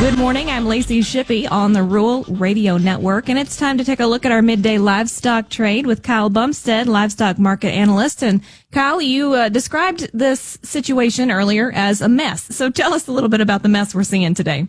Good morning. I'm Lacey Shippey on the Rural Radio Network, and it's time to take a look at our midday livestock trade with Kyle Bumsted, livestock market analyst. And Kyle, you described this situation earlier as a mess. So tell us a little bit about the mess we're seeing today.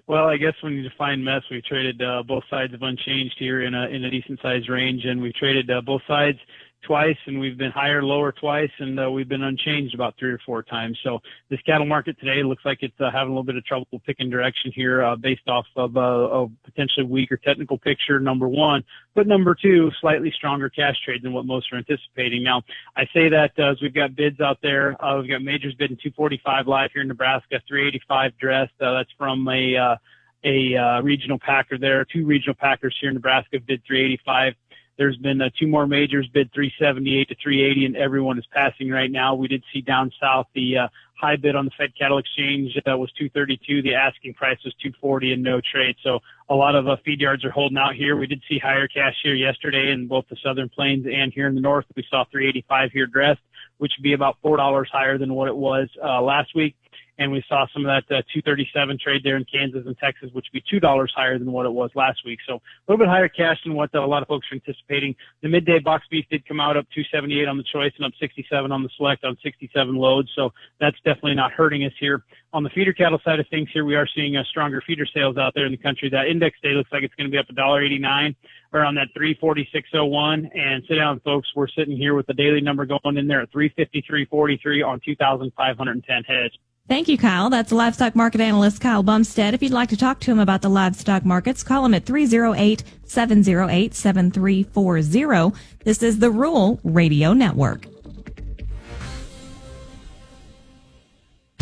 Well, I guess when you define mess, we traded both sides of unchanged here in a decent sized range, and we traded both sides twice, and we've been higher, lower twice, and we've been unchanged about 3 or 4 times. So this cattle market today looks like it's having a little bit of trouble picking direction here based off of a potentially weaker technical picture, number one. But number two, slightly stronger cash trade than what most are anticipating. Now, I say that as we've got bids out there. We've got majors bidding 245 live here in Nebraska, 385 dressed. That's from a regional packer there. 2 regional packers here in Nebraska bid 385. There's been 2 more majors bid 378 to 380, and everyone is passing right now. We did see down south the high bid on the Fed Cattle Exchange was 232. The asking price was 240 and no trade. So a lot of feed yards are holding out here. We did see higher cash here yesterday in both the Southern Plains and here in the north. We saw 385 here dressed, which would be about $4 higher than what it was last week. And we saw some of that 237 trade there in Kansas and Texas, which would be $2 higher than what it was last week. So a little bit higher cash than what a lot of folks are anticipating. The midday box beef did come out up 278 on the choice and up 67 on the select on 67 loads. So that's definitely not hurting us here. On the feeder cattle side of things here, we are seeing stronger feeder sales out there in the country. That index day looks like it's going to be up $1.89 around that 346.01. And sit down, folks. We're sitting here with the daily number going in there at 353.43 on 2,510 heads. Thank you, Kyle. That's livestock market analyst Kyle Bumsted. If you'd like to talk to him about the livestock markets, call him at 308-708-7340. This is the Rural Radio Network.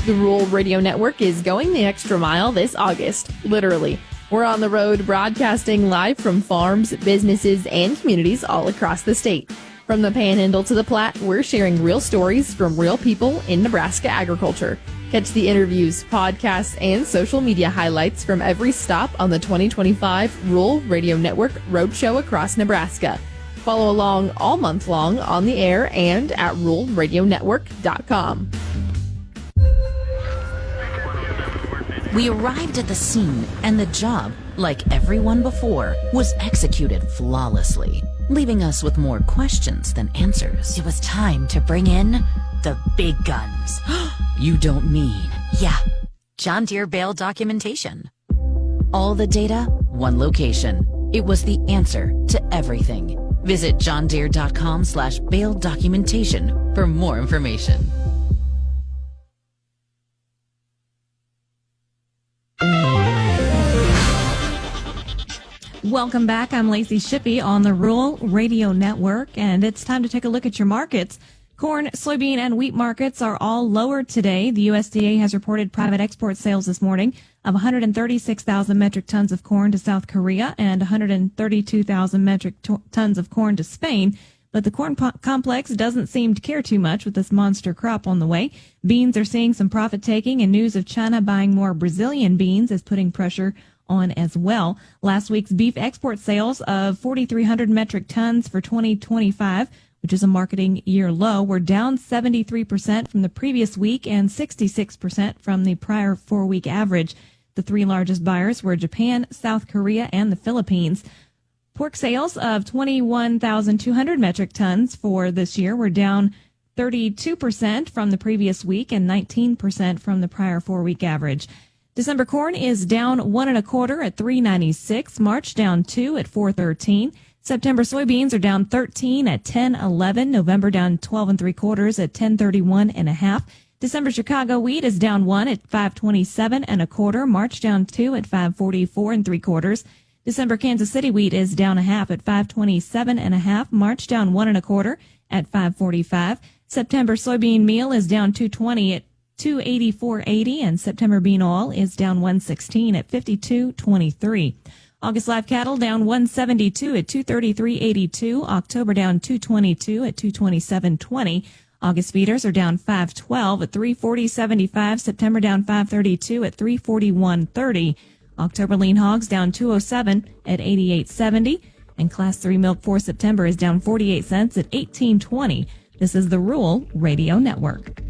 The Rural Radio Network is going the extra mile this August, literally. We're on the road broadcasting live from farms, businesses, and communities all across the state. From the Panhandle to the Platte, we're sharing real stories from real people in Nebraska agriculture. Catch the interviews, podcasts, and social media highlights from every stop on the 2025 Rural Radio Network Roadshow across Nebraska. Follow along all month long on the air and at ruralradionetwork.com. We arrived at the scene, and the job, like everyone before, was executed flawlessly, leaving us with more questions than answers. It was time to bring in the big guns. You don't mean? Yeah, John Deere Bale documentation. All the data, one location. It was the answer to everything. Visit johndeere.com/Bale documentation for more information. Welcome back. I'm Lacey Shippey on the Rural Radio Network, and it's time to take a look at your markets. Corn, soybean, and wheat markets are all lower today. The USDA has reported private export sales this morning of 136,000 metric tons of corn to South Korea and 132,000 metric tons of corn to Spain. But the corn complex doesn't seem to care too much with this monster crop on the way. Beans are seeing some profit taking, and news of China buying more Brazilian beans is putting pressure on as well. Last week's beef export sales of 4,300 metric tons for 2025, which is a marketing year low, were down 73% from the previous week and 66% from the prior 4-week average. The 3 largest buyers were Japan, South Korea, and the Philippines. Pork sales of 21,200 metric tons for this year were down 32% from the previous week and 19% from the prior 4-week average. December corn is down 1 1/4 at $3.96. March down 2 at $4.13. September soybeans are down 13 at $10.11. November down 12 3/4 at $10.31 1/2. December Chicago wheat is down 1 at $5.27 1/4. March down 2 at $5.44 3/4. December Kansas City wheat is down 1/2 at $5.27 1/2. March down 1 1/4 at $5.45. September soybean meal is down 2.20 at $2.8480, and September bean oil is down 1.16 at $52.23. August live cattle down 172 at $233.82. October down 222 at $227.20. August feeders are down 512 at $340.75. September down 532 at $341.30. October lean hogs down 207 at $88.70. And Class 3 milk for September is down 48 cents at $18.20. This is the Rural Radio Network.